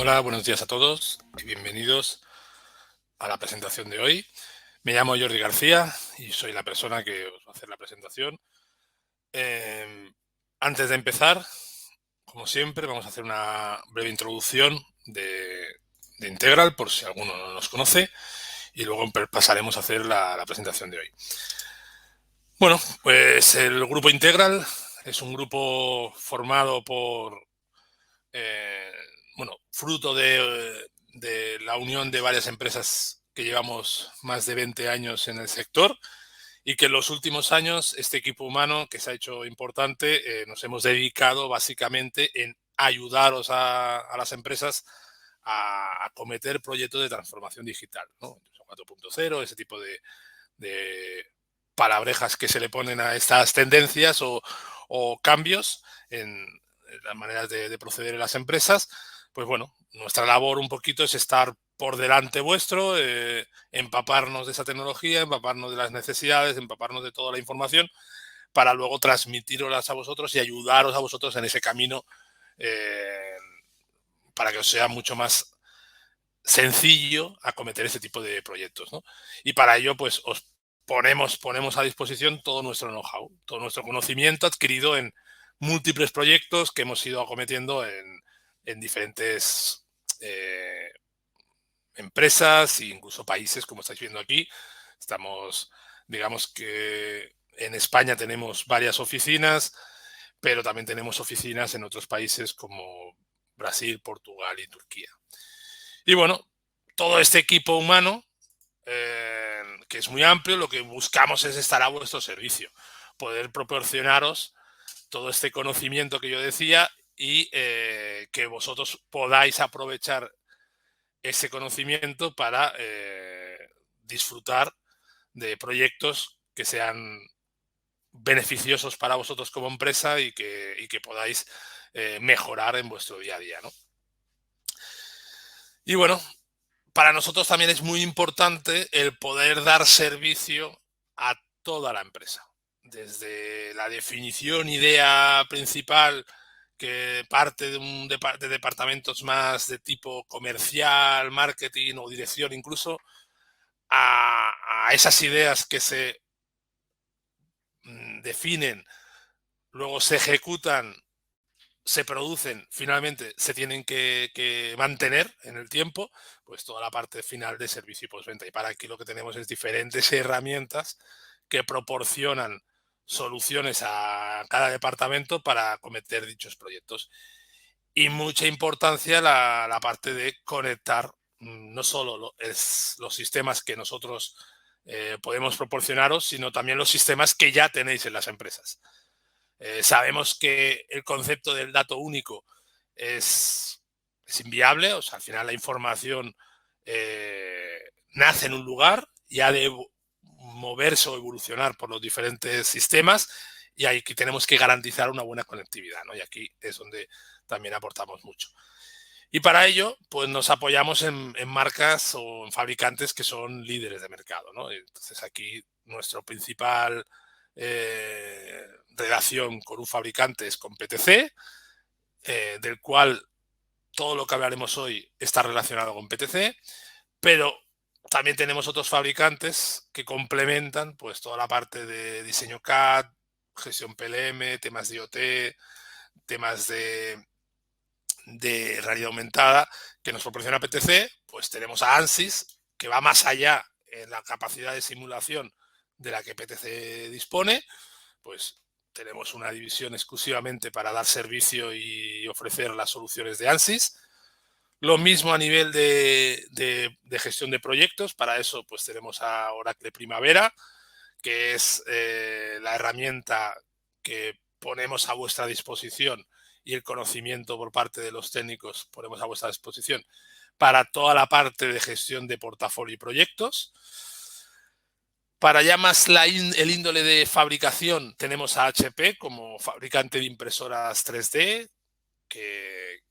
Hola, buenos días a todos y bienvenidos a la presentación de hoy. Me llamo Jordi García y soy la persona que os va a hacer la presentación. Em, Antes de empezar, como siempre, vamos a hacer una breve introducción de Integral, por si alguno no nos conoce, y luego pasaremos a hacer la presentación de hoy. Bueno, pues el grupo Integral es un grupo formado por eh, fruto de la unión de varias empresas que llevamos más de 20 años en el sector y que en los últimos años este equipo humano que se ha hecho importante nos hemos dedicado básicamente en ayudaros a las empresas a acometer proyectos de transformación digital, ¿no? 4.0, ese tipo de palabrejas que se le ponen a estas tendencias o cambios en las maneras de proceder en las empresas. Pues bueno, nuestra labor un poquito es estar por delante vuestro, empaparnos de esa tecnología, empaparnos de las necesidades, empaparnos de toda la información para luego transmitiroslas a vosotros y ayudaros a vosotros en ese camino eh, para que os sea mucho más sencillo acometer ese tipo de proyectos, ¿no? Y para ello, pues os ponemos a disposición todo nuestro know-how, todo nuestro conocimiento adquirido en múltiples proyectos que hemos ido acometiendo en diferentes empresas e incluso países, como estáis viendo aquí. Estamos, digamos que en España tenemos varias oficinas, pero también tenemos oficinas en otros países como Brasil, Portugal y Turquía. Y bueno, todo este equipo humano, que es muy amplio, lo que buscamos es estar a vuestro servicio, poder proporcionaros todo este conocimiento que yo decía y que vosotros podáis aprovechar ese conocimiento para disfrutar de proyectos que sean beneficiosos para vosotros como empresa y que podáis mejorar en vuestro día a día, ¿no? Y bueno, para nosotros también es muy importante el poder dar servicio a toda la empresa. Desde la definición, idea principal, que parte de departamentos más de tipo comercial, marketing o dirección incluso, a esas ideas que se definen, luego se ejecutan, se producen, finalmente se tienen que mantener en el tiempo, pues toda la parte final de servicio y postventa. Y para aquí lo que tenemos es diferentes herramientas que proporcionan soluciones a cada departamento para acometer dichos proyectos. Y mucha importancia la parte de conectar no solo los sistemas que nosotros podemos proporcionaros, sino también los sistemas que ya tenéis en las empresas. Sabemos que el concepto del dato único es inviable, o sea, al final la información nace en un lugar y ha de moverse o evolucionar por los diferentes sistemas y aquí tenemos que garantizar una buena conectividad, ¿no? Y aquí es donde también aportamos mucho. Y para ello, pues nos apoyamos en marcas o en fabricantes que son líderes de mercado, ¿no? Entonces aquí nuestro principal relación con un fabricante es con PTC, del cual todo lo que hablaremos hoy está relacionado con PTC, pero también tenemos otros fabricantes que complementan pues toda la parte de diseño CAD, gestión PLM, temas de IoT, temas de realidad aumentada que nos proporciona PTC. Pues tenemos a ANSYS, que va más allá en la capacidad de simulación de la que PTC dispone. Pues tenemos una división exclusivamente para dar servicio y ofrecer las soluciones de ANSYS. Lo mismo a nivel de gestión de proyectos. Para eso pues tenemos a Oracle Primavera, que es la herramienta que ponemos a vuestra disposición y el conocimiento por parte de los técnicos ponemos a vuestra disposición para toda la parte de gestión de portafolio y proyectos. Para ya más el índole de fabricación tenemos a HP como fabricante de impresoras 3D, que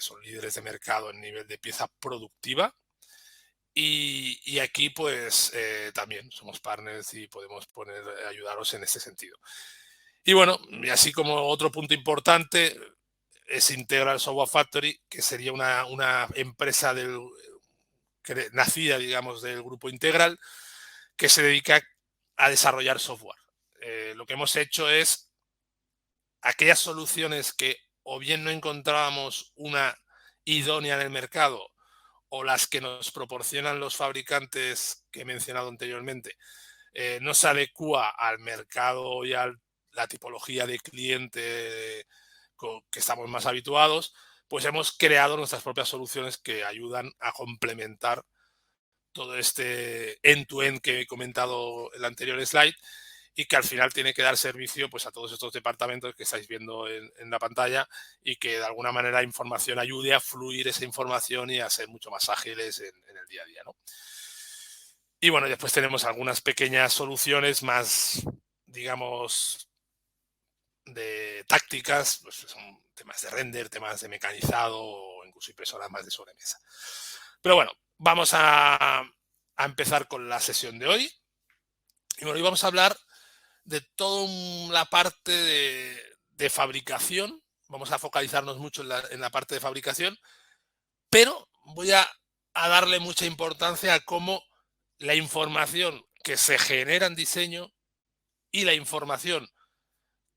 son líderes de mercado en nivel de pieza productiva. Y aquí pues también somos partners y podemos ayudaros en este sentido. Y bueno, y así como otro punto importante, es Integral Software Factory, que sería una empresa nacida, digamos, del grupo Integral, que se dedica a desarrollar software. Lo que hemos hecho es aquellas soluciones que o bien no encontrábamos una idónea en el mercado, o las que nos proporcionan los fabricantes que he mencionado anteriormente, no se adecua al mercado y a la tipología de cliente que estamos más habituados, pues hemos creado nuestras propias soluciones que ayudan a complementar todo este end-to-end que he comentado en el anterior slide, y que al final tiene que dar servicio, pues, a todos estos departamentos que estáis viendo en la pantalla, y que de alguna manera la información ayude a fluir esa información y a ser mucho más ágiles en el día a día, ¿no? Y bueno, después tenemos algunas pequeñas soluciones más, digamos, de tácticas, pues son temas de render, temas de mecanizado o incluso impresoras más de sobremesa. Pero bueno, vamos a empezar con la sesión de hoy. Y bueno, hoy vamos a hablar de toda la parte de fabricación. Vamos a focalizarnos mucho en la parte de fabricación, pero voy a darle mucha importancia a cómo la información que se genera en diseño y la información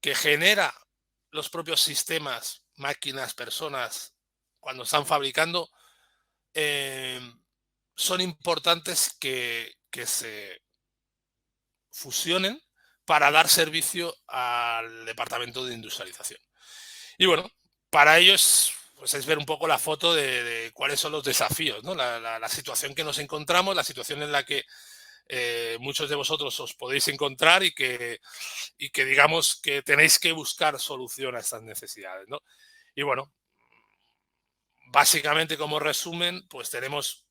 que genera los propios sistemas, máquinas, personas, cuando están fabricando, eh, son importantes que se fusionen para dar servicio al departamento de industrialización. Y bueno, para ello pues es ver un poco la foto de cuáles son los desafíos, ¿no? La situación que nos encontramos, la situación en la que muchos de vosotros os podéis encontrar, y que digamos que tenéis que buscar solución a estas necesidades, ¿no? Y bueno, básicamente como resumen, pues tenemos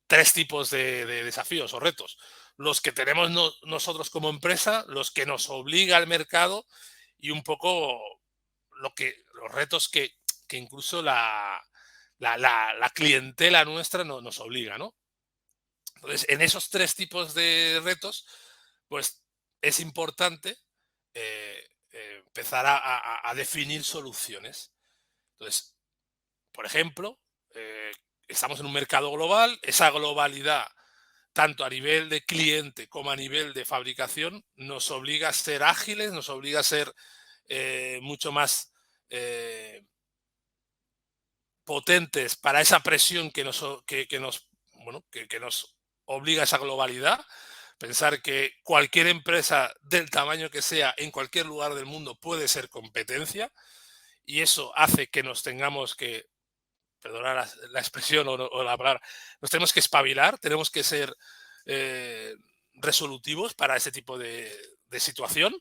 tres tipos de desafíos o retos. Los que tenemos nosotros como empresa, los que nos obliga el mercado, y un poco los retos que incluso la clientela nuestra nos obliga, ¿no? Entonces, en esos tres tipos de retos, pues es importante empezar a definir soluciones. Entonces, por ejemplo, estamos en un mercado global. Esa globalidad, tanto a nivel de cliente como a nivel de fabricación, nos obliga a ser ágiles, nos obliga a ser mucho más potentes para esa presión que nos obliga a esa globalidad. Pensar que cualquier empresa del tamaño que sea en cualquier lugar del mundo puede ser competencia, y eso hace que nos tengamos que, perdonar la expresión o la palabra, nos tenemos que espabilar, tenemos que ser eh, resolutivos para ese tipo de situación.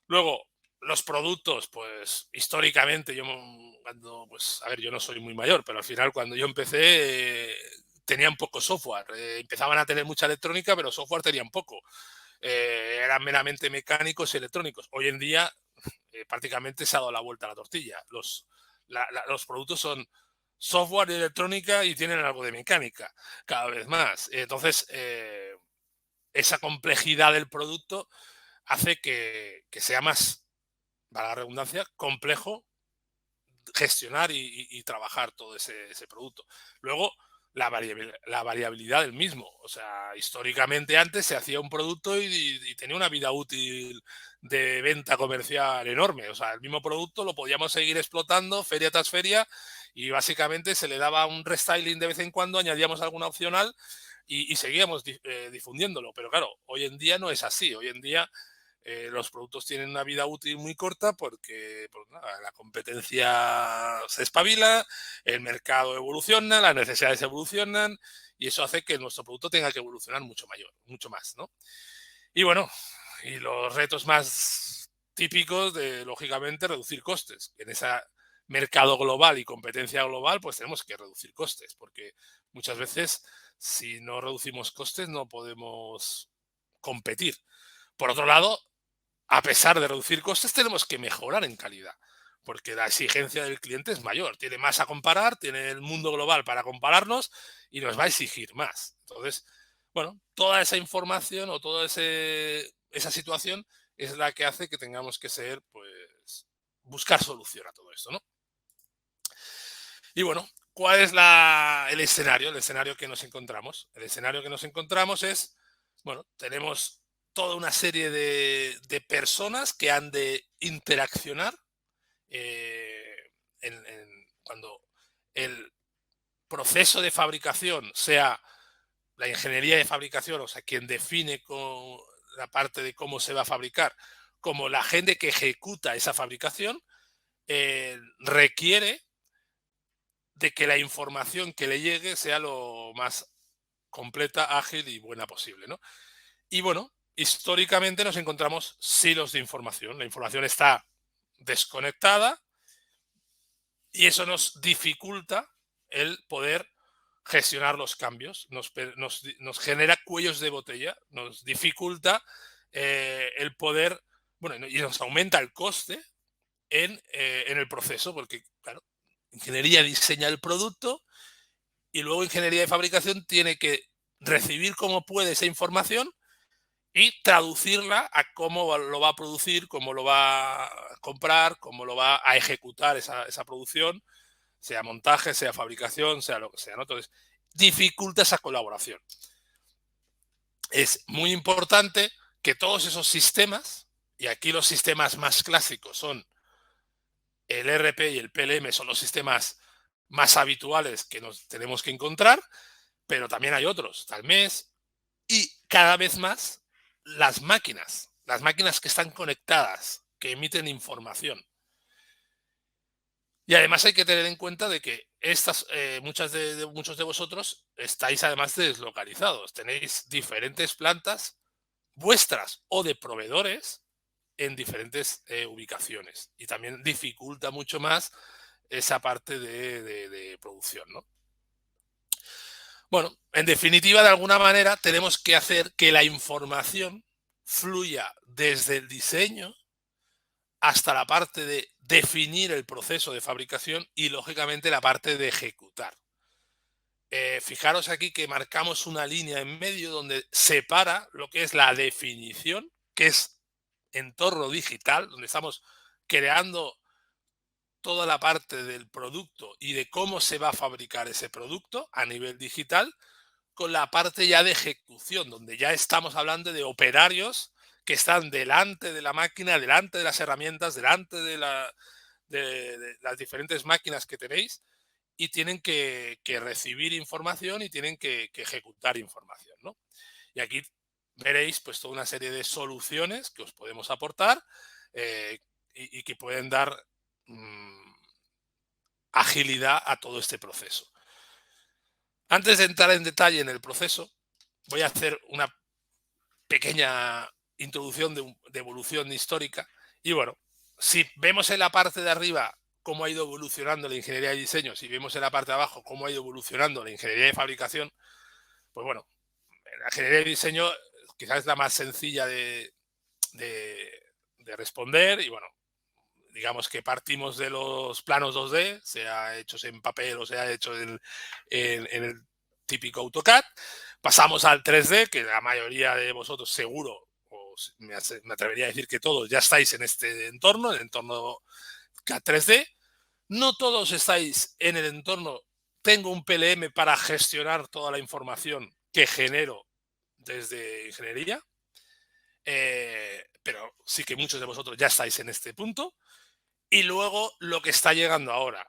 Luego, los productos, pues históricamente, pues, a ver, yo no soy muy mayor, pero al final cuando yo empecé tenían poco software. Empezaban a tener mucha electrónica, pero software tenían poco. Eran meramente mecánicos y electrónicos. Hoy en día prácticamente se ha dado la vuelta a la tortilla. Los productos son software y electrónica, y tienen algo de mecánica cada vez más. Entonces, esa complejidad del producto hace que sea más, para la redundancia, complejo gestionar y trabajar todo ese producto. Luego, la variabilidad del mismo. O sea, históricamente antes se hacía un producto y tenía una vida útil de venta comercial enorme. O sea, el mismo producto lo podíamos seguir explotando feria tras feria, y básicamente se le daba un restyling de vez en cuando, añadíamos alguna opcional y seguíamos difundiéndolo. Pero claro, hoy en día no es así. Hoy en día los productos tienen una vida útil muy corta porque pues, nada, la competencia se espabila, el mercado evoluciona, las necesidades evolucionan, y eso hace que nuestro producto tenga que evolucionar mucho más, ¿no? Y bueno, y los retos más típicos de, lógicamente, reducir costes. En ese mercado global y competencia global, pues tenemos que reducir costes, porque muchas veces, si no reducimos costes, no podemos competir. Por otro lado, a pesar de reducir costes, tenemos que mejorar en calidad, porque la exigencia del cliente es mayor, tiene más a comparar, tiene el mundo global para compararnos, y nos va a exigir más. Entonces, bueno, toda esa información o toda esa situación es la que hace que tengamos que buscar solución a todo esto, ¿no? Y bueno, ¿cuál es el escenario? El escenario que nos encontramos. El escenario que nos encontramos es, bueno, tenemos toda una serie de personas que han de interaccionar eh, cuando el proceso de fabricación sea la ingeniería de fabricación, o sea, quien define la parte de cómo se va a fabricar, como la gente que ejecuta esa fabricación, requiere de que la información que le llegue sea lo más completa, ágil y buena posible, ¿no? Y bueno, históricamente nos encontramos silos de información. La información está desconectada y eso nos dificulta el poder gestionar los cambios, nos genera cuellos de botella, nos dificulta el poder, bueno, y nos aumenta el coste en el proceso, porque, claro, ingeniería diseña el producto y luego ingeniería de fabricación tiene que recibir como puede esa información y traducirla a cómo lo va a producir, cómo lo va a comprar, cómo lo va a ejecutar esa producción, sea montaje, sea fabricación, sea lo que sea, ¿no? Entonces, dificulta esa colaboración. Es muy importante que todos esos sistemas, y aquí los sistemas más clásicos son el ERP y el PLM, son los sistemas más habituales que nos tenemos que encontrar, pero también hay otros, tal mes, y cada vez más las máquinas que están conectadas, que emiten información. Y además hay que tener en cuenta de que muchos de vosotros estáis además deslocalizados. Tenéis diferentes plantas vuestras o de proveedores en diferentes ubicaciones. Y también dificulta mucho más esa parte de producción, ¿no? Bueno, en definitiva, de alguna manera, tenemos que hacer que la información fluya desde el diseño hasta la parte de definir el proceso de fabricación y, lógicamente, la parte de ejecutar. Fijaros aquí que marcamos una línea en medio donde separa lo que es la definición, que es entorno digital, donde estamos creando toda la parte del producto y de cómo se va a fabricar ese producto a nivel digital, con la parte ya de ejecución, donde ya estamos hablando de operarios que están delante de la máquina, delante de las herramientas, delante de las diferentes máquinas que tenéis y tienen que recibir información y tienen que ejecutar información, ¿no? Y aquí veréis pues toda una serie de soluciones que os podemos aportar eh, y que pueden dar mm, agilidad a todo este proceso. Antes de entrar en detalle en el proceso, voy a hacer una pequeña introducción de evolución histórica. Y bueno, si vemos en la parte de arriba cómo ha ido evolucionando la ingeniería de diseño, si vemos en la parte de abajo cómo ha ido evolucionando la ingeniería de fabricación, pues bueno, la ingeniería de diseño quizás es la más sencilla de responder y bueno, digamos que partimos de los planos 2D, sea hechos en papel o sea hechos en el típico AutoCAD, pasamos al 3D, que la mayoría de vosotros seguro, o me atrevería a decir que todos ya estáis en este entorno, el entorno CAD 3D. No todos estáis en el entorno, tengo un PLM para gestionar toda la información que genero desde ingeniería, pero sí que muchos de vosotros ya estáis en este punto. Y luego lo que está llegando ahora,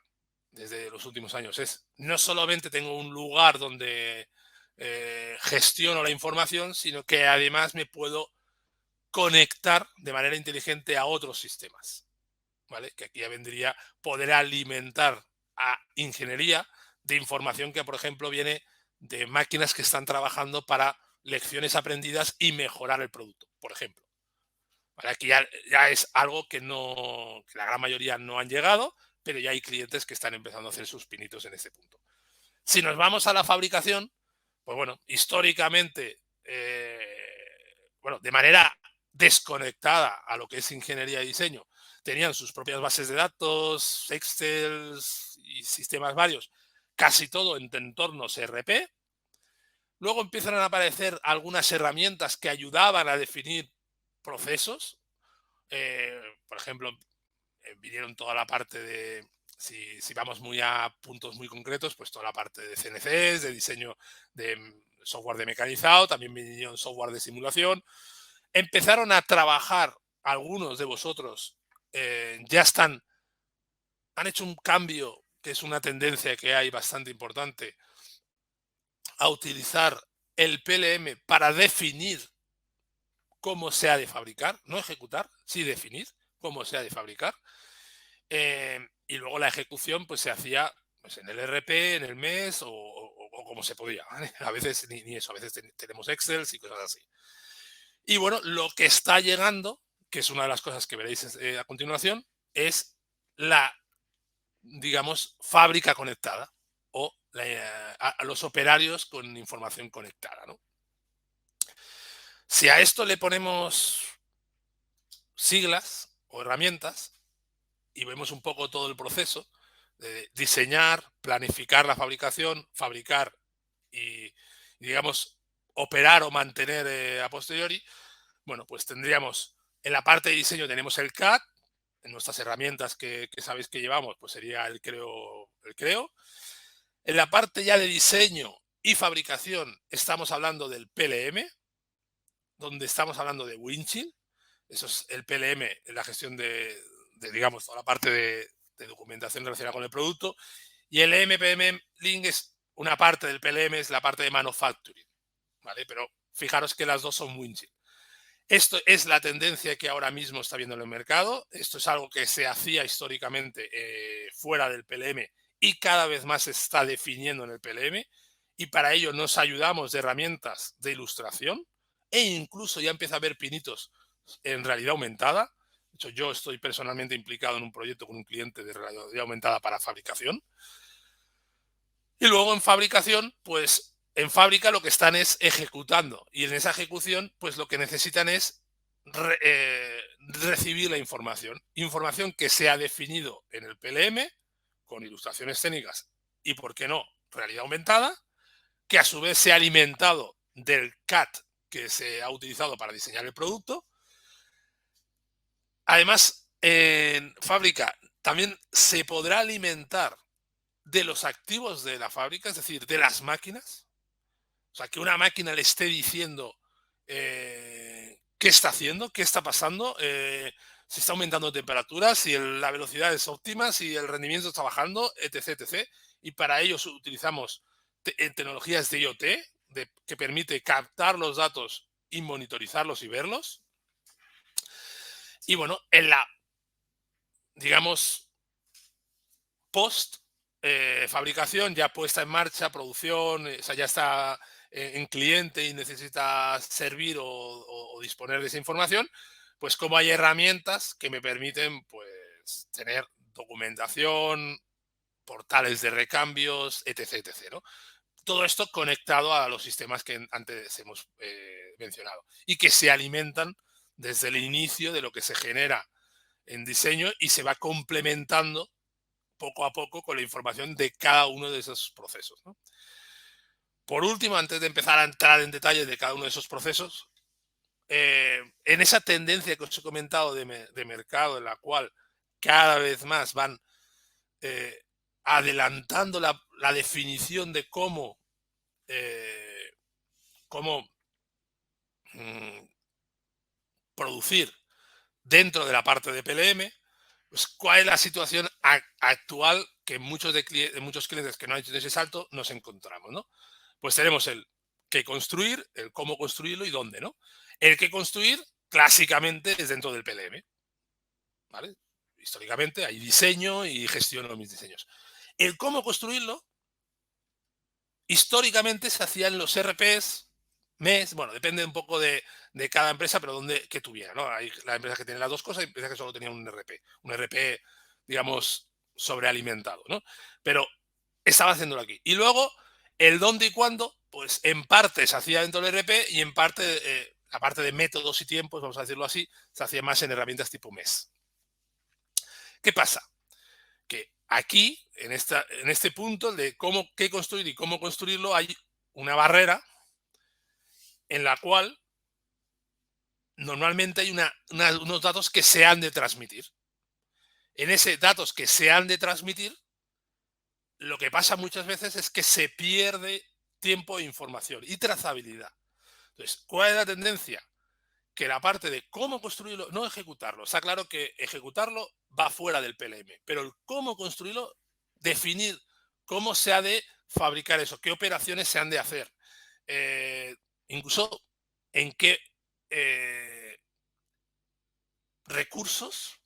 desde los últimos años, es no solamente tengo un lugar donde gestiono la información, sino que además me puedo conectar de manera inteligente a otros sistemas, ¿vale? Que aquí ya vendría poder alimentar a ingeniería de información que, por ejemplo, viene de máquinas que están trabajando para lecciones aprendidas y mejorar el producto, por ejemplo. ¿Vale? Aquí ya es algo que la gran mayoría no han llegado, pero ya hay clientes que están empezando a hacer sus pinitos en este punto. Si nos vamos a la fabricación, pues bueno, históricamente, bueno, de manera desconectada a lo que es ingeniería y diseño, tenían sus propias bases de datos, Excel y sistemas varios, casi todo en entornos ERP. Luego empiezan a aparecer algunas herramientas que ayudaban a definir procesos. Por ejemplo, vinieron toda la parte de Si vamos muy a puntos muy concretos, pues toda la parte de CNCs, de diseño de software de mecanizado, también vinieron software de simulación. Empezaron a trabajar, algunos de vosotros ya han hecho un cambio, que es una tendencia que hay bastante importante, a utilizar el PLM para definir cómo se ha de fabricar, no ejecutar, sí definir cómo se ha de fabricar. Y luego la ejecución pues se hacía pues, en el RP, en el mes o como se podía. ¿Vale? A veces ni eso, a veces tenemos Excel y cosas así. Y bueno, lo que está llegando, que es una de las cosas que veréis a continuación, es la, digamos, fábrica conectada o a los operarios con información conectada, ¿no? Si a esto le ponemos siglas o herramientas y vemos un poco todo el proceso de diseñar, planificar la fabricación, fabricar y digamos, operar o mantener a posteriori, bueno, pues tendríamos en la parte de diseño tenemos el CAD, en nuestras herramientas que sabéis que llevamos, pues sería el Creo. En la parte ya de diseño y fabricación estamos hablando del PLM, donde estamos hablando de Windchill. Eso es el PLM, la gestión digamos, toda la parte de documentación relacionada con el producto. Y el MPM Link es una parte del PLM, es la parte de manufacturing, ¿vale? Pero fijaros que las dos son Windchill. Esto es la tendencia que ahora mismo está viendo en el mercado. Esto es algo que se hacía históricamente fuera del PLM y cada vez más se está definiendo en el PLM. Y para ello nos ayudamos de herramientas de ilustración e incluso ya empieza a haber pinitos en realidad aumentada. De hecho, yo estoy personalmente implicado en un proyecto con un cliente de realidad aumentada para fabricación. Y luego en fabricación, pues en fábrica lo que están es ejecutando. Y en esa ejecución, pues lo que necesitan es recibir la información. Información que se ha definido en el PLM, con ilustraciones técnicas y, ¿por qué no?, realidad aumentada, que a su vez se ha alimentado del CAD que se ha utilizado para diseñar el producto. Además, en fábrica también se podrá alimentar de los activos de la fábrica, es decir, de las máquinas. O sea, que una máquina le esté diciendo qué está haciendo, qué está pasando, si está aumentando temperatura, si la velocidad es óptima, si el rendimiento está bajando, etc. etc. Y para ello utilizamos tecnologías de IoT que permite captar los datos y monitorizarlos y verlos. Y bueno, en la, digamos, post fabricación, ya puesta en marcha, producción, o sea, ya está en cliente y necesita servir o disponer de esa información, pues como hay herramientas que me permiten pues tener documentación, portales de recambios, etc. etc. ¿no? Todo esto conectado a los sistemas que antes hemos mencionado y que se alimentan desde el inicio de lo que se genera en diseño y se va complementando poco a poco con la información de cada uno de esos procesos, ¿no? Por último, antes de empezar a entrar en detalle de cada uno de esos procesos, en esa tendencia que os he comentado de mercado, en la cual cada vez más van eh, adelantando la definición de cómo mm, producir dentro de la parte de PLM, pues, ¿cuál es la situación actual que muchos clientes que no han hecho ese salto nos encontramos, ¿no? Pues tenemos el qué construir, el cómo construirlo y dónde, ¿no? El qué construir, clásicamente, es dentro del PLM, ¿vale? Históricamente hay diseño y gestiono mis diseños. El cómo construirlo, históricamente se hacía en los RPs, bueno, depende un poco de cada empresa, pero que tuviera, ¿no? Hay las empresas que tienen las dos cosas y empresas que solo tenían un RP, digamos, sobrealimentado, ¿no? Pero estaba haciéndolo aquí. Y luego, el dónde y cuándo, pues en parte se hacía dentro del RP y en parte, la parte de métodos y tiempos, vamos a decirlo así, se hacía más en herramientas tipo MES. ¿Qué pasa? Que aquí, en este punto de qué construir y cómo construirlo, hay una barrera en la cual normalmente hay unos datos que se han de transmitir. En ese datos que se han de transmitir, lo que pasa muchas veces es que se pierde tiempo e información y trazabilidad. Entonces, ¿cuál es la tendencia? Que la parte de cómo construirlo, no ejecutarlo. Está claro que ejecutarlo va fuera del PLM, pero el cómo construirlo, definir cómo se ha de fabricar eso, qué operaciones se han de hacer, eh, incluso en qué eh, recursos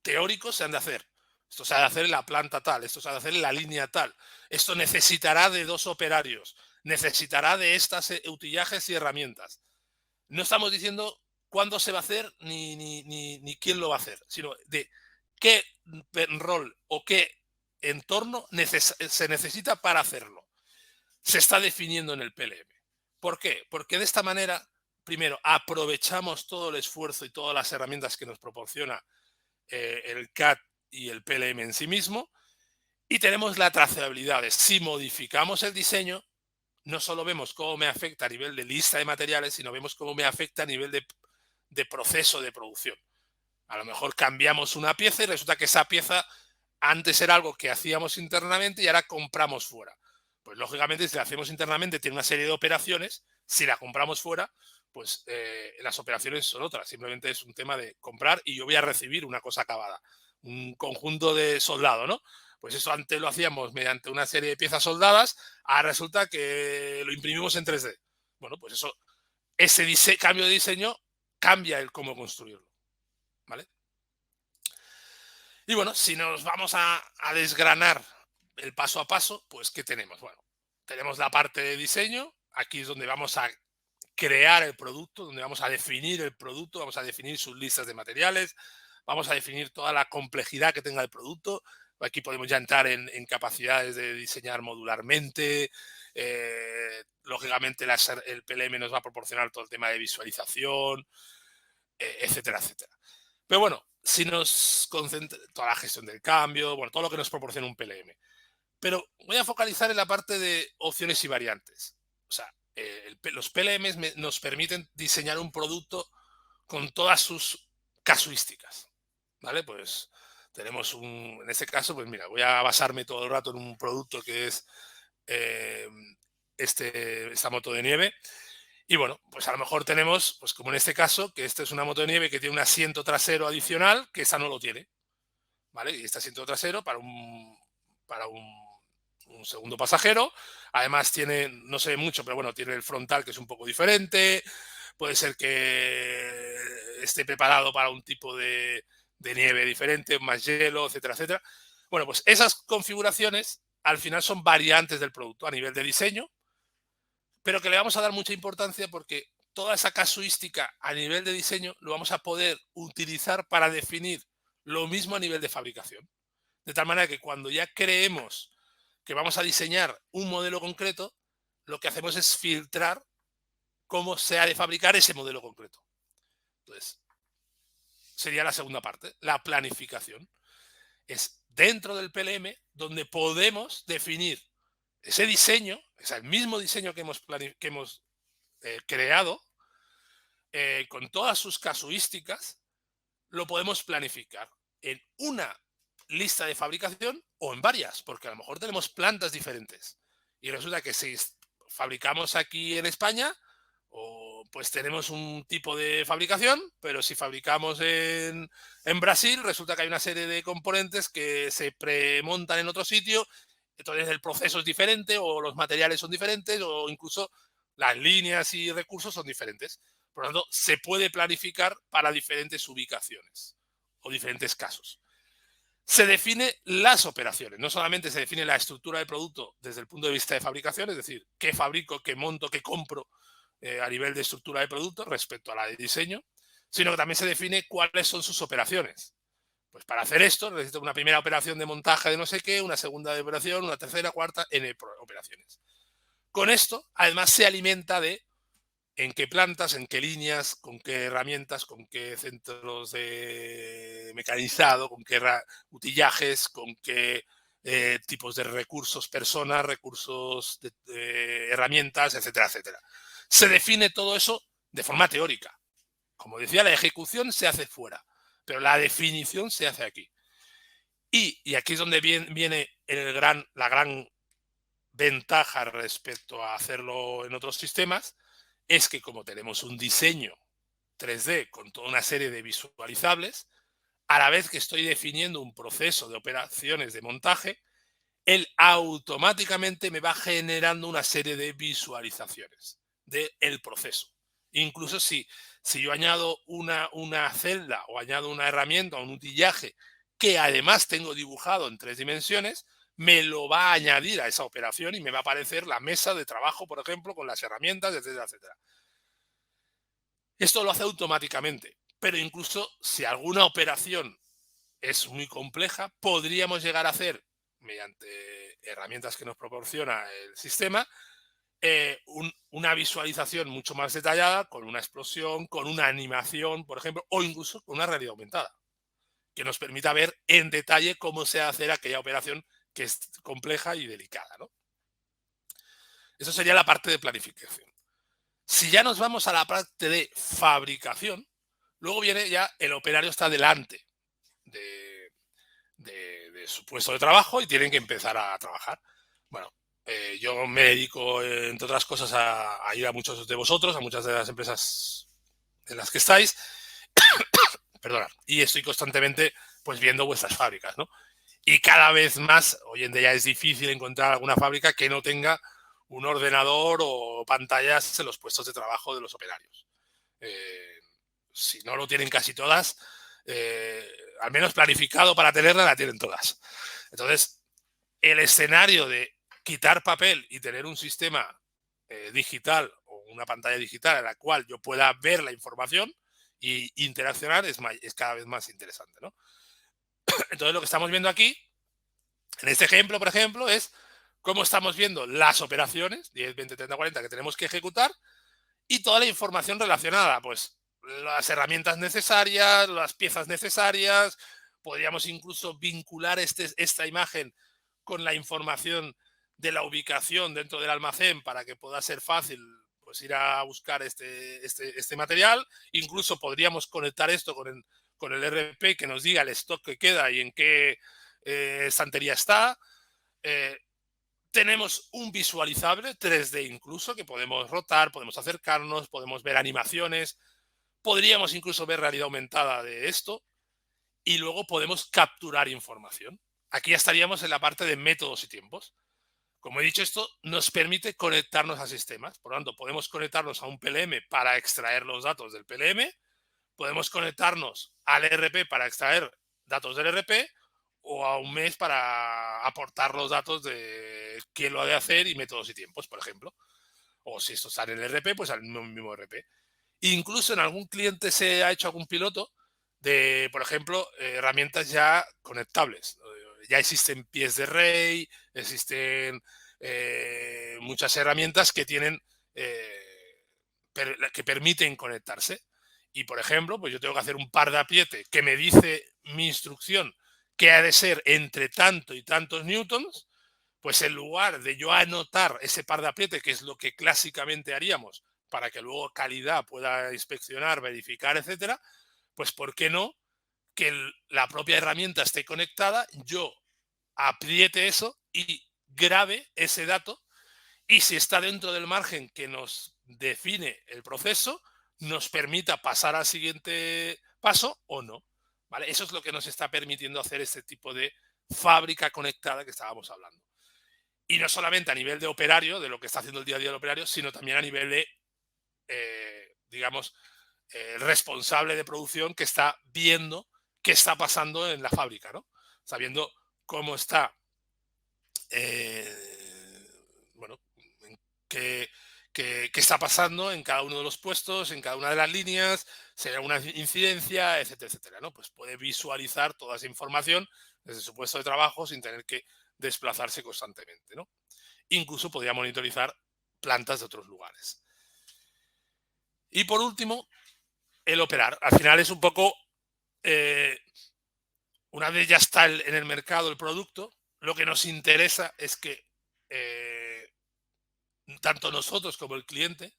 teóricos se han de hacer. Esto se ha de hacer en la planta tal, esto se ha de hacer en la línea tal. Esto necesitará de 2 operarios, necesitará de estas utillajes y herramientas. No estamos diciendo cuándo se va a hacer ni quién lo va a hacer, sino de qué rol o qué entorno se necesita para hacerlo. Se está definiendo en el PLM. ¿Por qué? Porque de esta manera, primero, aprovechamos todo el esfuerzo y todas las herramientas que nos proporciona el CAD y el PLM en sí mismo, y tenemos la trazabilidad de si modificamos el diseño, no solo vemos cómo me afecta a nivel de lista de materiales, sino vemos cómo me afecta a nivel de proceso de producción. A lo mejor cambiamos una pieza y resulta que esa pieza antes era algo que hacíamos internamente y ahora compramos fuera. Pues lógicamente, si la hacemos internamente, tiene una serie de operaciones. Si la compramos fuera, pues las operaciones son otras. Simplemente es un tema de comprar y yo voy a recibir una cosa acabada. Un conjunto de soldado, ¿no? Pues eso antes lo hacíamos mediante una serie de piezas soldadas, ahora resulta que lo imprimimos en 3D. Bueno, pues eso, ese cambio de diseño cambia el cómo construirlo, ¿vale? Y bueno, si nos vamos a desgranar el paso a paso, pues ¿qué tenemos? Bueno, tenemos la parte de diseño, aquí es donde vamos a crear el producto, donde vamos a definir el producto, vamos a definir sus listas de materiales, vamos a definir toda la complejidad que tenga el producto. Aquí podemos ya entrar en capacidades de diseñar modularmente. Lógicamente, el PLM nos va a proporcionar todo el tema de visualización, etcétera, etcétera. Pero bueno, si nos concentra toda la gestión del cambio, bueno, todo lo que nos proporciona un PLM. Pero voy a focalizar en la parte de opciones y variantes. O sea, los PLMs nos permiten diseñar un producto con todas sus casuísticas. ¿Vale? Pues tenemos en este caso, pues mira, voy a basarme todo el rato en un producto que es eh, esta moto de nieve. Y bueno, pues a lo mejor tenemos, pues como en este caso, que esta es una moto de nieve que tiene un asiento trasero adicional, que esta no lo tiene. ¿Vale? Y este asiento trasero para un segundo pasajero. Además tiene, no sé mucho, pero bueno, tiene el frontal que es un poco diferente. Puede ser que esté preparado para un tipo de nieve diferente, más hielo, etcétera, etcétera. Bueno, pues esas configuraciones al final son variantes del producto a nivel de diseño, pero que le vamos a dar mucha importancia porque toda esa casuística a nivel de diseño lo vamos a poder utilizar para definir lo mismo a nivel de fabricación. De tal manera que cuando ya creemos que vamos a diseñar un modelo concreto, lo que hacemos es filtrar cómo se ha de fabricar ese modelo concreto. Entonces, sería la segunda parte, la planificación. Es dentro del PLM donde podemos definir ese diseño, es el mismo diseño que hemos creado, con todas sus casuísticas, lo podemos planificar en una lista de fabricación o en varias, porque a lo mejor tenemos plantas diferentes. Y resulta que si fabricamos aquí en España, pues tenemos un tipo de fabricación, pero si fabricamos en Brasil, resulta que hay una serie de componentes que se premontan en otro sitio, entonces el proceso es diferente, o los materiales son diferentes, o incluso las líneas y recursos son diferentes. Por lo tanto, se puede planificar para diferentes ubicaciones o diferentes casos. Se define las operaciones, no solamente se define la estructura del producto desde el punto de vista de fabricación, es decir, qué fabrico, qué monto, qué compro a nivel de estructura de producto respecto a la de diseño, sino que también se define cuáles son sus operaciones. Pues para hacer esto necesito una primera operación de montaje de no sé qué, una segunda de operación, una tercera, cuarta, N operaciones. Con esto, además, se alimenta de en qué plantas, en qué líneas, con qué herramientas, con qué centros de mecanizado, con qué utillajes, con qué tipos de recursos, personas, recursos, de herramientas, etcétera, etcétera. Se define todo eso de forma teórica. Como decía, la ejecución se hace fuera, pero la definición se hace aquí. Y aquí es donde viene la gran ventaja respecto a hacerlo en otros sistemas es que como tenemos un diseño 3D con toda una serie de visualizables, a la vez que estoy definiendo un proceso de operaciones de montaje, él automáticamente me va generando una serie de visualizaciones del proceso. Incluso si yo añado una celda o añado una herramienta o un utillaje que además tengo dibujado en 3 dimensiones, me lo va a añadir a esa operación y me va a aparecer la mesa de trabajo, por ejemplo, con las herramientas, etcétera, etcétera. Esto lo hace automáticamente, pero incluso si alguna operación es muy compleja, podríamos llegar a hacer, mediante herramientas que nos proporciona el sistema, una visualización mucho más detallada, con una explosión, con una animación, por ejemplo, o incluso con una realidad aumentada, que nos permita ver en detalle cómo se hace aquella operación que es compleja y delicada, ¿no? Eso sería la parte de planificación. Si ya nos vamos a la parte de fabricación, luego viene ya el operario está delante de, de su puesto de trabajo y tienen que empezar a trabajar. Bueno, yo me dedico, entre otras cosas, a ir a muchos de vosotros, a muchas de las empresas en las que estáis, perdona, y estoy constantemente pues viendo vuestras fábricas, ¿no? Y cada vez más, hoy en día es difícil encontrar alguna fábrica que no tenga un ordenador o pantallas en los puestos de trabajo de los operarios. Eh, si no lo tienen casi todas, al menos planificado para tenerla, la tienen todas. Entonces, el escenario de quitar papel y tener un sistema digital o una pantalla digital en la cual yo pueda ver la información e interaccionar es cada vez más interesante, ¿no? Entonces, lo que estamos viendo aquí, en este ejemplo, por ejemplo, es cómo estamos viendo las operaciones 10, 20, 30, 40 que tenemos que ejecutar y toda la información relacionada, pues las herramientas necesarias, las piezas necesarias. Podríamos incluso vincular esta imagen con la información de la ubicación dentro del almacén para que pueda ser fácil pues ir a buscar este material. Incluso podríamos conectar esto con el RP que nos diga el stock que queda y en qué estantería está. Eh, Tenemos un visualizable 3D incluso que podemos rotar, podemos acercarnos, podemos ver animaciones, podríamos incluso ver realidad aumentada de esto y luego podemos capturar información. Aquí ya estaríamos en la parte de métodos y tiempos. Como he dicho, esto nos permite conectarnos a sistemas. Por lo tanto, podemos conectarnos a un PLM para extraer los datos del PLM, podemos conectarnos al ERP para extraer datos del ERP o a un mes para aportar los datos de quién lo ha de hacer y métodos y tiempos, por ejemplo. O si esto está en el ERP, pues al mismo ERP. Incluso en algún cliente se ha hecho algún piloto de, por ejemplo, herramientas ya conectables. Ya existen pies de rey, existen muchas herramientas que tienen que permiten conectarse. Y, por ejemplo, pues yo tengo que hacer un par de apriete que me dice mi instrucción que ha de ser entre tanto y tantos newtons, pues en lugar de yo anotar ese par de apriete, que es lo que clásicamente haríamos para que luego calidad pueda inspeccionar, verificar, etcétera, pues ¿por qué no que la propia herramienta esté conectada, yo apriete eso y grabe ese dato y si está dentro del margen que nos define el proceso, nos permita pasar al siguiente paso o no. ¿Vale? Eso es lo que nos está permitiendo hacer este tipo de fábrica conectada que estábamos hablando. Y no solamente a nivel de operario, de lo que está haciendo el día a día el operario, sino también a nivel de, digamos, responsable de producción que está viendo qué está pasando en la fábrica, ¿no? Está viendo cómo está, bueno, qué, qué está pasando en cada uno de los puestos, en cada una de las líneas, si hay alguna incidencia, etcétera, etcétera, ¿no? Pues puede visualizar toda esa información desde su puesto de trabajo sin tener que desplazarse constantemente, ¿no? Incluso podría monitorizar plantas de otros lugares. Y por último, el operar. Al final es un poco, una vez ya está en el mercado el producto, lo que nos interesa es que tanto nosotros como el cliente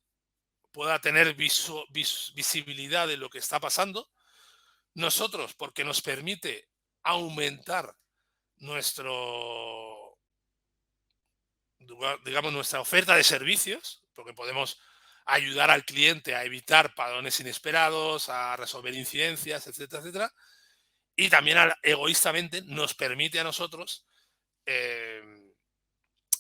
pueda tener visibilidad de lo que está pasando. Nosotros, porque nos permite aumentar nuestro, digamos, nuestra oferta de servicios, porque podemos ayudar al cliente a evitar patrones inesperados, a resolver incidencias, etcétera, etcétera. Y también egoístamente nos permite a nosotros eh,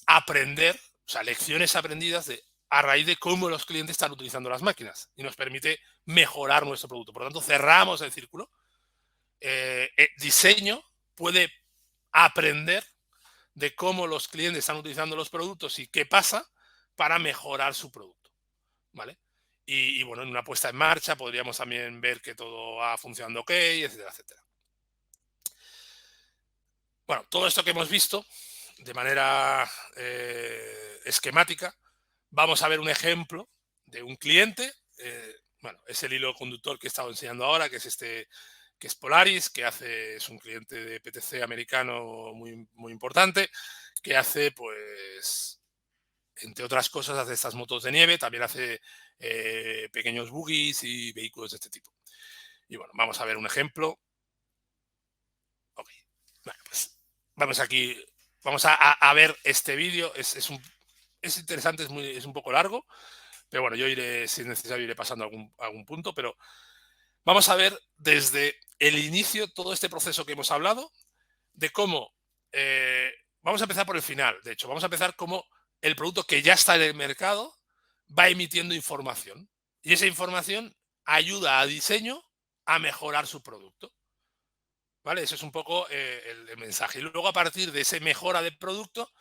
aprender, o sea, lecciones aprendidas a raíz de cómo los clientes están utilizando las máquinas y nos permite mejorar nuestro producto. Por lo tanto, cerramos el círculo. Diseño puede aprender de cómo los clientes están utilizando los productos y qué pasa para mejorar su producto, ¿vale? Bueno, en una puesta en marcha podríamos también ver que todo va funcionando ok, etcétera, etcétera. Bueno, todo esto que hemos visto de manera esquemática, vamos a ver un ejemplo de un cliente. Bueno, es el hilo conductor que he estado enseñando ahora, que es que es Polaris, es un cliente de PTC americano muy importante, que hace, pues, entre otras cosas, hace estas motos de nieve, también hace pequeños buggies y vehículos de este tipo. Y bueno, vamos a ver un ejemplo. Ok, bueno, pues vamos aquí, vamos a ver este vídeo. Es interesante, es un poco largo, pero bueno, yo iré, si es necesario, iré pasando algún punto, pero vamos a ver desde el inicio todo este proceso que hemos hablado, de cómo, vamos a empezar por el final, de hecho, vamos a empezar cómo el producto que ya está en el mercado va emitiendo información y esa información ayuda a diseño a mejorar su producto. ¿Vale? Eso es un poco el mensaje. Y luego, a partir de esa mejora del producto,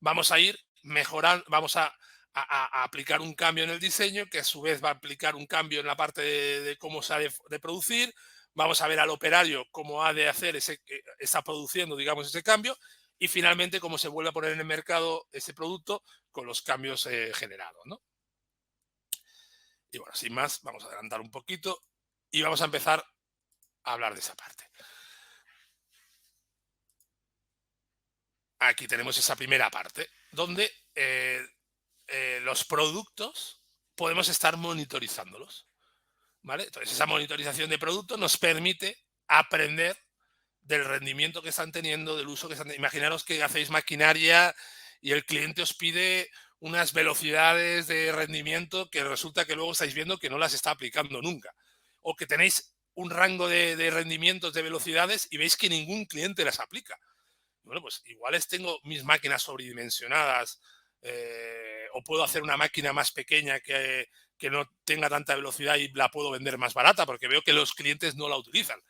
vamos a ir mejorando, vamos a aplicar un cambio en el diseño, que a su vez va a aplicar un cambio en la parte de cómo se ha de producir. Vamos a ver al operario cómo ha de hacer está produciendo, digamos, ese cambio. Y finalmente, cómo se vuelve a poner en el mercado ese producto con los cambios generados, ¿no? Y bueno, sin más, vamos a adelantar un poquito y vamos a empezar a hablar de esa parte. Aquí tenemos esa primera parte, donde los productos podemos estar monitorizándolos, ¿vale? Entonces, esa monitorización de productos nos permite aprender del rendimiento que están teniendo, del uso que están teniendo. Imaginaros que hacéis maquinaria y el cliente os pide unas velocidades de rendimiento que resulta que luego estáis viendo que no las está aplicando nunca. O que tenéis un rango de rendimientos de velocidades y veis que ningún cliente las aplica. Bueno, pues igual tengo mis máquinas sobredimensionadas, o puedo hacer una máquina más pequeña que no tenga tanta velocidad y la puedo vender más barata porque veo que los clientes no la utilizan.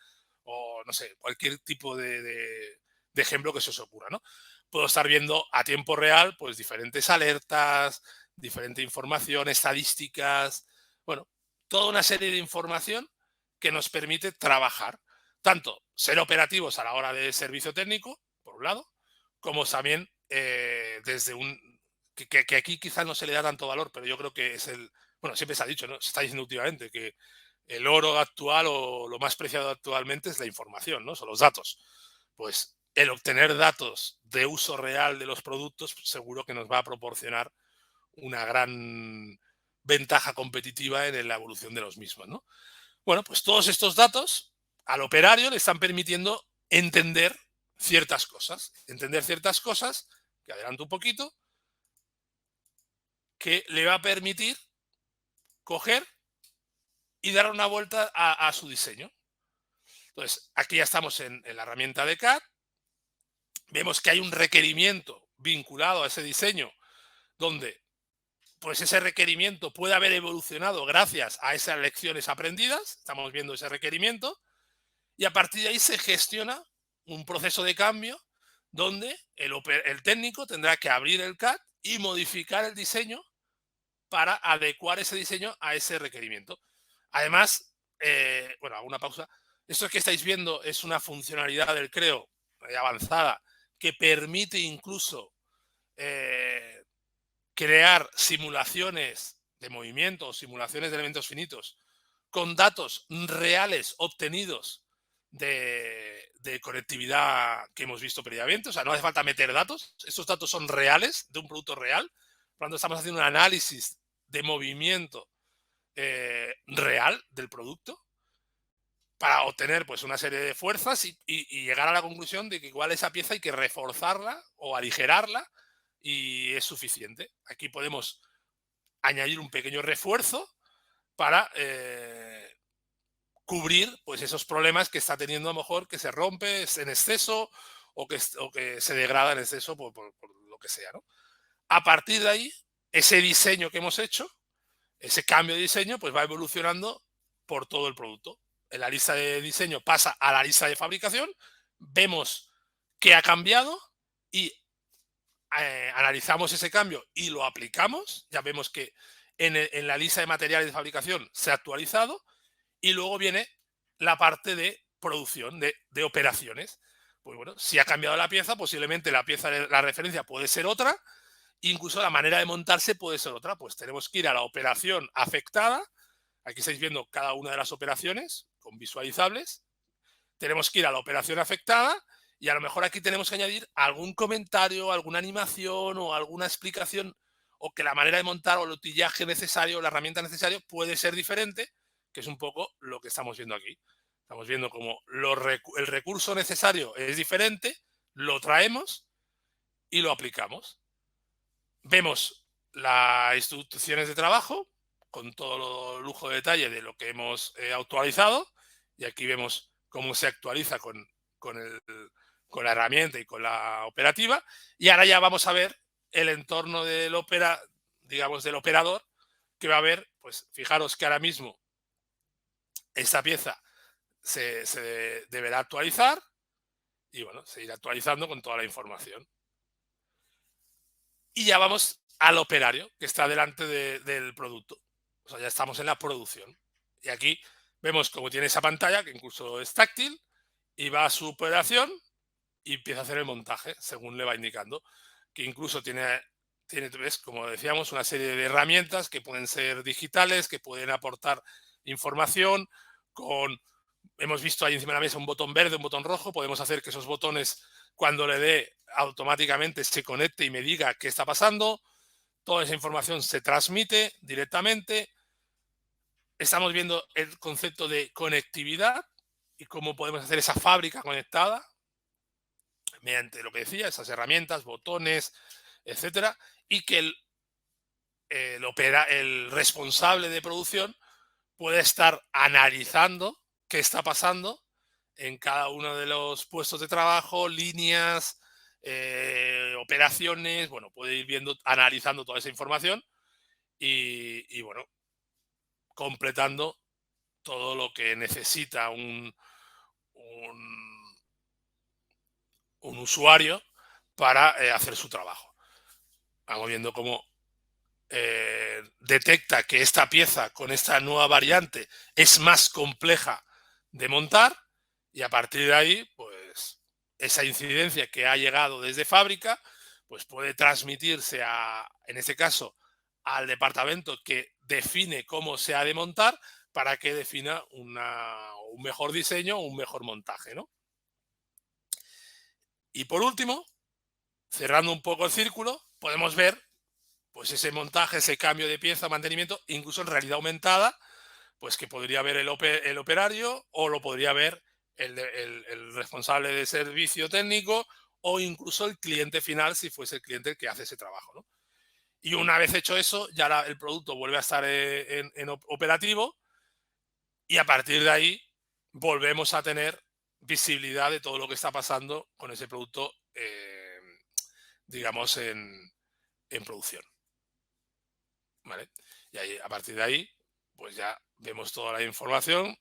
O no sé, cualquier tipo de ejemplo que se os ocurra, ¿no? Puedo estar viendo a tiempo real pues diferentes alertas, diferente información, estadísticas, bueno, toda una serie de información que nos permite trabajar, tanto ser operativos a la hora de servicio técnico, por un lado, como también desde que aquí quizás no se le da tanto valor, pero yo creo que es bueno, siempre se ha dicho, ¿no? Se está diciendo últimamente que el oro actual o lo más preciado actualmente es la información, ¿no? Son los datos. Pues el obtener datos de uso real de los productos pues, seguro que nos va a proporcionar una gran ventaja competitiva en la evolución de los mismos, ¿no? Bueno, pues todos estos datos al operario le están permitiendo entender ciertas cosas, que adelanto un poquito, que le va a permitir coger y dar una vuelta a su diseño. Entonces, aquí ya estamos en la herramienta de CAD, vemos que hay un requerimiento vinculado a ese diseño, donde pues ese requerimiento puede haber evolucionado gracias a esas lecciones aprendidas, estamos viendo ese requerimiento, y a partir de ahí se gestiona un proceso de cambio donde el técnico tendrá que abrir el CAD y modificar el diseño para adecuar ese diseño a ese requerimiento. Además, bueno, hago una pausa. Esto que estáis viendo es una funcionalidad del Creo avanzada que permite incluso eh, crear simulaciones de movimiento, simulaciones de elementos finitos con datos reales obtenidos de conectividad que hemos visto previamente. O sea, no hace falta meter datos. Estos datos son reales, de un producto real. Cuando estamos haciendo un análisis de movimiento real del producto para obtener pues una serie de fuerzas y llegar a la conclusión de que igual esa pieza hay que reforzarla o aligerarla y es suficiente. Aquí podemos añadir un pequeño refuerzo para cubrir pues esos problemas que está teniendo, a lo mejor que se rompe en exceso o que se degrada en exceso por lo que sea, ¿no? A partir de ahí, ese diseño que hemos hecho, ese cambio de diseño, pues va evolucionando por todo el producto. En la lista de diseño pasa a la lista de fabricación, vemos qué ha cambiado y analizamos ese cambio y lo aplicamos. Ya vemos que en la lista de materiales de fabricación se ha actualizado y luego viene la parte de producción, de operaciones. Pues bueno, si ha cambiado la pieza, posiblemente la pieza de la referencia puede ser otra, incluso la manera de montarse puede ser otra. Pues tenemos que ir a la operación afectada. Aquí estáis viendo cada una de las operaciones con visualizables. Tenemos que ir a la operación afectada y a lo mejor aquí tenemos que añadir algún comentario, alguna animación o alguna explicación, o que la manera de montar o el utillaje necesario, la herramienta necesaria puede ser diferente, que es un poco lo que estamos viendo aquí. Estamos viendo como el recurso necesario es diferente, lo traemos y lo aplicamos. Vemos las instrucciones de trabajo con todo el lujo de detalle de lo que hemos actualizado, y aquí vemos cómo se actualiza con, el, con la herramienta y con la operativa. Y ahora ya vamos a ver el entorno digamos, del operador, que va a ver, pues fijaros que ahora mismo esta pieza se deberá actualizar y bueno, seguir actualizando con toda la información. Y ya vamos al operario que está delante del producto. O sea, ya estamos en la producción. Y aquí vemos como tiene esa pantalla, que incluso es táctil, y va a su operación y empieza a hacer el montaje, según le va indicando. Que incluso tiene ¿ves? Como decíamos, una serie de herramientas que pueden ser digitales, que pueden aportar información. Hemos visto ahí encima de la mesa un botón verde, un botón rojo. Podemos hacer que esos botones, cuando le dé, automáticamente se conecte y me diga qué está pasando. Toda esa información se transmite directamente. Estamos viendo el concepto de conectividad y cómo podemos hacer esa fábrica conectada mediante lo que decía, esas herramientas, botones, etcétera, y que el responsable de producción puede estar analizando qué está pasando en cada uno de los puestos de trabajo, líneas, operaciones. Bueno, puede ir viendo, analizando toda esa información y bueno, completando todo lo que necesita un, un usuario para hacer su trabajo. Vamos viendo cómo detecta que esta pieza con esta nueva variante es más compleja de montar, y a partir de ahí, pues esa incidencia que ha llegado desde fábrica, pues puede transmitirse en este caso, al departamento que define cómo se ha de montar, para que defina un mejor diseño, un mejor montaje, ¿no? Y por último, cerrando un poco el círculo, podemos ver pues ese montaje, ese cambio de pieza, mantenimiento, incluso en realidad aumentada, pues que podría ver el operario, o lo podría ver el responsable de servicio técnico, o incluso el cliente final, si fuese el cliente el que hace ese trabajo, ¿no? Y una vez hecho eso, ya el producto vuelve a estar en operativo, y a partir de ahí volvemos a tener visibilidad de todo lo que está pasando con ese producto, digamos, en producción. ¿Vale? Y ahí, a partir de ahí, pues ya vemos toda la información.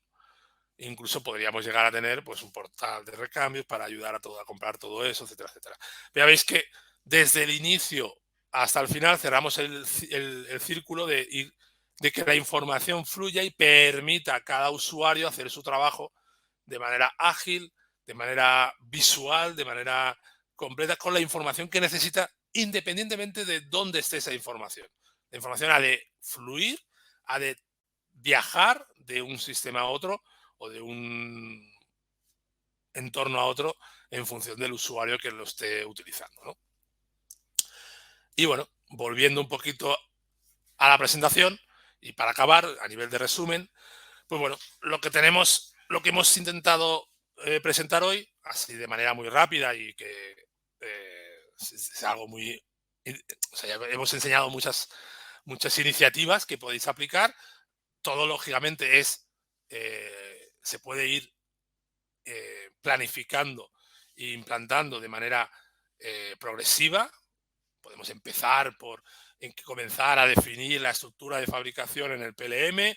Incluso podríamos llegar a tener pues un portal de recambios para ayudar a comprar todo eso, etcétera, etcétera. Ya veis que desde el inicio hasta el final cerramos el círculo de que la información fluya y permita a cada usuario hacer su trabajo de manera ágil, de manera visual, de manera completa, con la información que necesita, independientemente de dónde esté esa información. La información ha de fluir, ha de viajar de un sistema a otro o de un entorno a otro en función del usuario que lo esté utilizando, ¿no? Y bueno, volviendo un poquito a la presentación y para acabar, a nivel de resumen, pues bueno, lo que hemos intentado presentar hoy, así de manera muy rápida y que es algo muy O sea, ya hemos enseñado muchas iniciativas que podéis aplicar. Todo, lógicamente, se puede ir planificando e implantando de manera progresiva. Podemos empezar por comenzar a definir la estructura de fabricación en el PLM,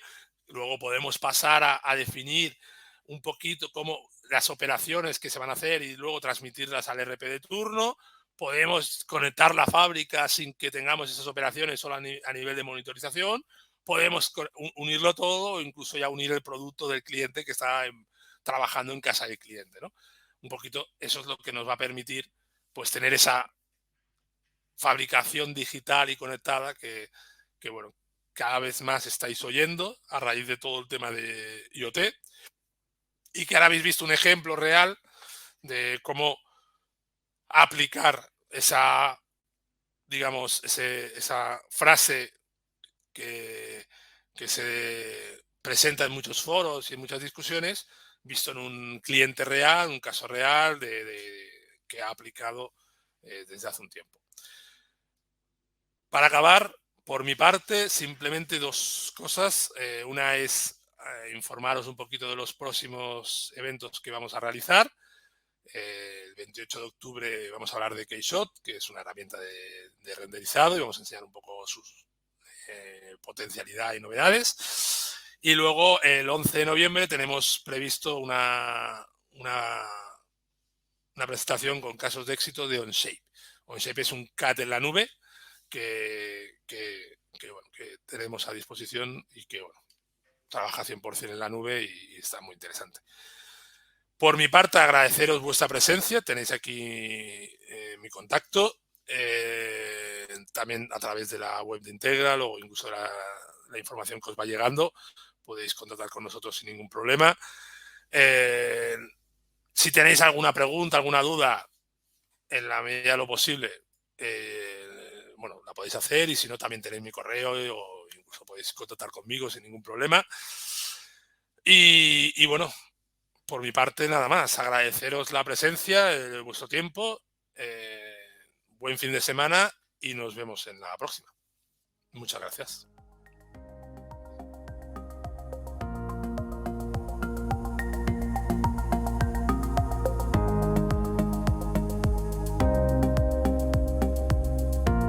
luego podemos pasar a definir un poquito cómo las operaciones que se van a hacer y luego transmitirlas al RP de turno. Podemos conectar la fábrica sin que tengamos esas operaciones solo a nivel de monitorización. Podemos unirlo todo o incluso ya unir el producto del cliente que está trabajando en casa del cliente, ¿no? Un poquito eso es lo que nos va a permitir pues tener esa fabricación digital y conectada que, bueno, cada vez más estáis oyendo a raíz de todo el tema de IoT, y que ahora habéis visto un ejemplo real de cómo aplicar esa, digamos, esa frase que, que se presenta en muchos foros y en muchas discusiones, visto en un cliente real, un caso real que ha aplicado desde hace un tiempo. Para acabar, por mi parte, simplemente dos cosas. Una es informaros un poquito de los próximos eventos que vamos a realizar. El 28 de octubre vamos a hablar de Keyshot, que es una herramienta de renderizado, y vamos a enseñar un poco su potencialidad y novedades. Y luego el 11 de noviembre tenemos previsto una presentación con casos de éxito de Onshape. Onshape es un CAD en la nube bueno, que tenemos a disposición y que, bueno, trabaja 100% en la nube y está muy interesante. Por mi parte, agradeceros vuestra presencia. Tenéis aquí mi contacto, también a través de la web de Integral o incluso la información que os va llegando. Podéis contactar con nosotros sin ningún problema. Si tenéis alguna pregunta, alguna duda, en la medida de lo posible, bueno, la podéis hacer, y si no, también tenéis mi correo o incluso podéis contactar conmigo sin ningún problema. Y bueno, por mi parte, nada más. Agradeceros la presencia, vuestro tiempo. Buen fin de semana y nos vemos en la próxima. Muchas gracias.